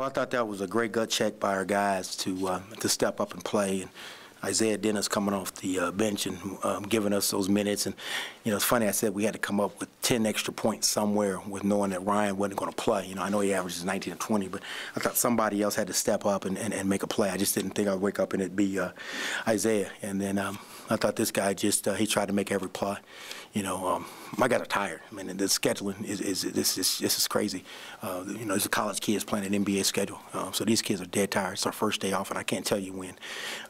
I thought that was a great gut check by our guys to step up and play. And Isaiah Dennis coming off the bench and giving us those minutes. And, you know, it's funny, I said we had to come up with 10 extra points somewhere with knowing that Ryan wasn't going to play. You know, I know he averages 19 and 20, but I thought somebody else had to step up and make a play. I just didn't think I'd wake up and it'd be Isaiah. And then I thought this guy just, he tried to make every play. You know, my guys are tired. I mean, the scheduling this is crazy. You know, there's a college kids playing an NBA schedule, so these kids are dead tired. It's our first day off, and I can't tell you when.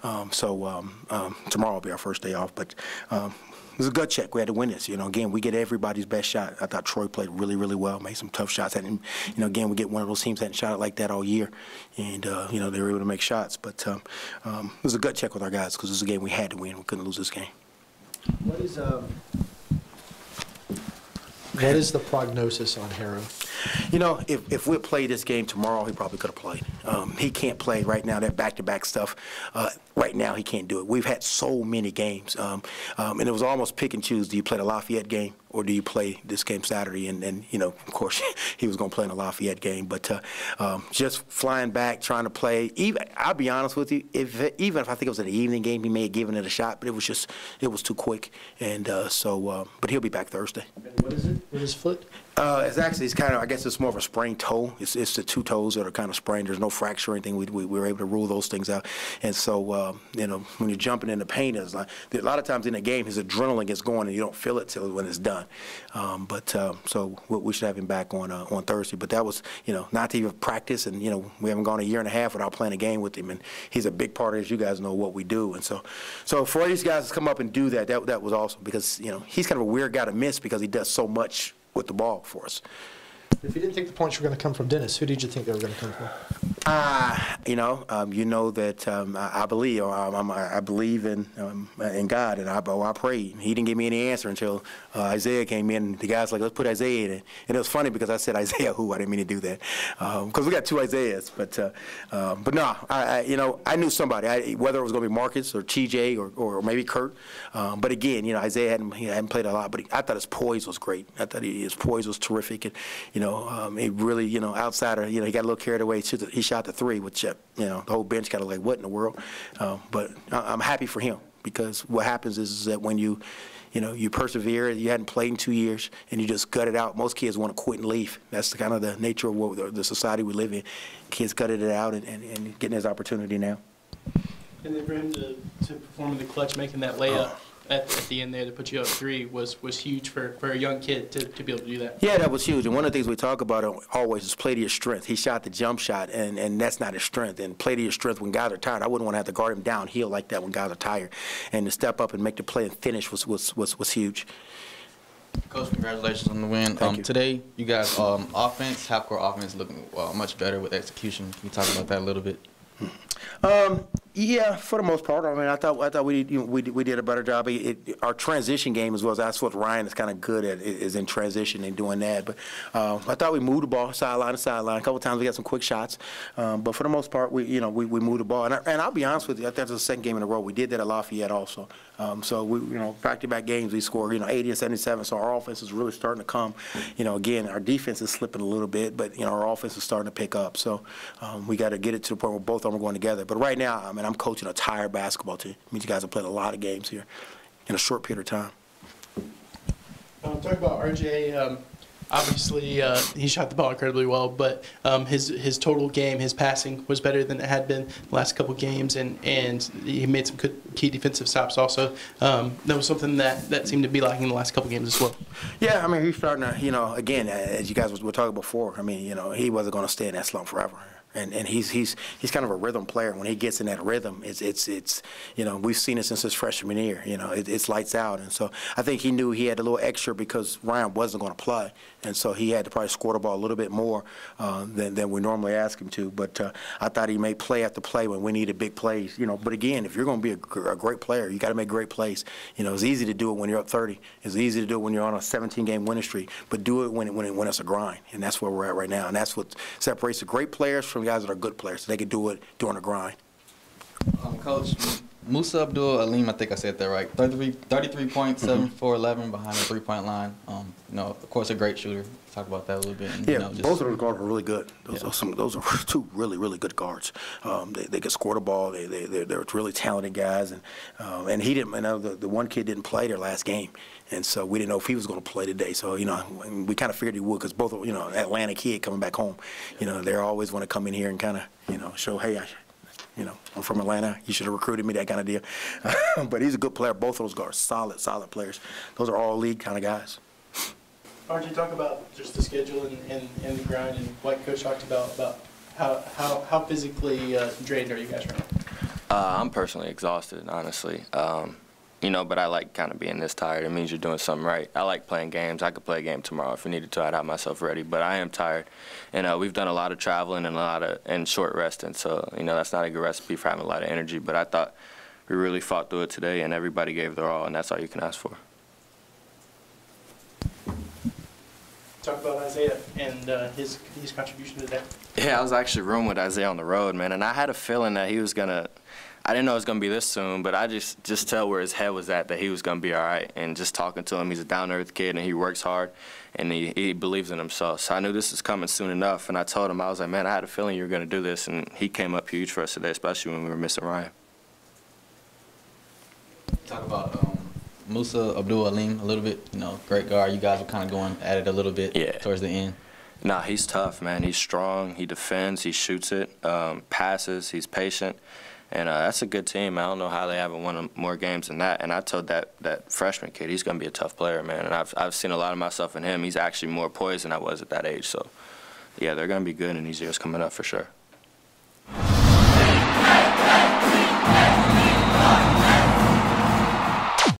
Tomorrow will be our first day off, but it was a gut check. We had to win this. You know, again, we get everybody's best shot. I thought Troy played really, really well, made some tough shots. And, you know, again, we get one of those teams that hadn't shot it like that all year, and you know, they were able to make shots. But it was a gut check with our guys because this is a game we had to win. We couldn't lose this game. What is the prognosis on Harrow? You know, if we play this game tomorrow, he probably could have played. He can't play right now, that back-to-back stuff. Right now, he can't do it. We've had so many games. And it was almost pick and choose. Do you play the Lafayette game or do you play this game Saturday? And you know, of course, he was going to play in the Lafayette game. But just flying back, trying to play, I'll be honest with you, even if I think it was an evening game, he may have given it a shot, but it was too quick. And but he'll be back Thursday. And what is it with his foot? It's kind of, I guess it's more of a sprained toe. It's the two toes that are kind of sprained. There's no fracture or anything. We were able to rule those things out. And so, you know, when you're jumping in the pain, it's like, a lot of times in the game, his adrenaline gets going and you don't feel it till when it's done. So we should have him back on Thursday. But that was, you know, not to even practice. And, you know, we haven't gone a year and a half without playing a game with him. And he's a big part of, as you guys know, what we do. And so for these guys to come up and do that was awesome because, you know, he's kind of a weird guy to miss because he does so much with the ball for us. If you didn't think the points were going to come from Dennis, who did you think they were going to come from? You know that I believe in God, and I prayed. He didn't give me any answer until Isaiah came in. The guy's like, let's put Isaiah in it. And it was funny because I said Isaiah who? I didn't mean to do that because we got two Isaiahs. But no, I knew somebody, whether it was going to be Marcus or TJ or maybe Kurt. But again, you know, Isaiah hadn't played a lot, but I thought his poise was great. I thought his poise was terrific. And, you know, he really, you know, outsider, you know, he got a little carried away. He shot the three, which, you know, the whole bench got like, what in the world? But I'm happy for him because what happens is that when you persevere, you hadn't played in 2 years, and you just gut it out. Most kids want to quit and leave. That's the kind of the nature of the society we live in. Kids gutted it out and getting his opportunity now. And then for him to perform in the clutch, making that layup at the end there to put you up 3 was huge for a young kid to be able to do that. Yeah, that was huge. And one of the things we talk about always is play to your strength. He shot the jump shot, and that's not his strength. And play to your strength when guys are tired. I wouldn't want to have to guard him downhill like that when guys are tired. And to step up and make the play and finish was huge. Coach, congratulations on the win. Today, you guys, offense, half-court offense, looking much better with execution. Can you talk about that a little bit? Yeah, for the most part. I mean, I thought we did a better job. Our transition game as well. That's what Ryan is kind of good at, is in transition and doing that. But I thought we moved the ball sideline to sideline. A couple of times we got some quick shots, but for the most part, we moved the ball. And I'll be honest with you, I think that's the second game in a row. We did that at Lafayette also. So we, back-to-back games we scored, 80 and 77. So our offense is really starting to come. Again, our defense is slipping a little bit, but our offense is starting to pick up. So we got to get it to the point where both of them are going together. But right now, I mean, I'm coaching a tired basketball team. It means you guys have played a lot of games here in a short period of time. Talk about RJ. Obviously, he shot the ball incredibly well, but his total game, his passing was better than it had been the last couple games, and he made some good key defensive stops also. That was something that seemed to be lacking in the last couple games as well. Yeah, I mean, he's starting to, again, as you guys were talking before, I mean, he wasn't going to stay in that slump forever. And he's kind of a rhythm player. When he gets in that rhythm, it's we've seen it since his freshman year. It's lights out. And so I think he knew he had a little extra because Ryan wasn't going to play, and so he had to probably score the ball a little bit more than we normally ask him to. But I thought he made play after play when we needed big plays. But again, if you're going to be a great player, you got to make great plays. It's easy to do it when you're up 30. It's easy to do it when you're on a 17-game winning streak. But do it when it's a grind, and that's where we're at right now. And that's what separates the great players from guys that are good players. So they can do it during the grind. Coach, Musa Abdul-Alim, I think I said that right. 33 points, 7 for 11 behind the three-point line. Of course, a great shooter. Talk about that a little bit. And, yeah, both of those guards are really good. Those are two really, really good guards. They can score the ball. They're really talented guys. And he didn't. The one kid didn't play their last game, and so we didn't know if he was going to play today. So we kind of figured he would because both Atlanta kid coming back home. They always want to come in here and kind of show, hey, I'm from Atlanta. You should have recruited me, that kind of deal. But he's a good player. Both of those guards, solid players. Those are all league kind of guys. RJ, talk about just the schedule and the grind and what Coach talked about how physically drained are you guys right now? I'm personally exhausted, honestly. But I like kind of being this tired. It means you're doing something right. I like playing games. I could play a game tomorrow if we needed to. I'd have myself ready. But I am tired, and we've done a lot of traveling and short resting. So that's not a good recipe for having a lot of energy. But I thought we really fought through it today, and everybody gave their all, and that's all you can ask for. Talk about Isaiah and his contribution today. Yeah, I was actually rooming with Isaiah on the road, man, and I had a feeling that he was gonna. I didn't know it was going to be this soon, but I just tell where his head was at that he was going to be all right. And just talking to him, he's a down-to-earth kid, and he works hard, and he believes in himself. So I knew this was coming soon enough, and I told him, I was like, man, I had a feeling you were going to do this, and he came up huge for us today, especially when we were missing Ryan. Talk about Musa Abdul-Alim a little bit. Great guard. You guys were kind of going at it a little bit towards the end. Nah, he's tough, man. He's strong. He defends. He shoots it, passes. He's patient. And that's a good team. I don't know how they haven't won more games than that. And I told that freshman kid he's going to be a tough player, man. And I've seen a lot of myself in him. He's actually more poised than I was at that age. So, yeah, they're going to be good in these years coming up for sure.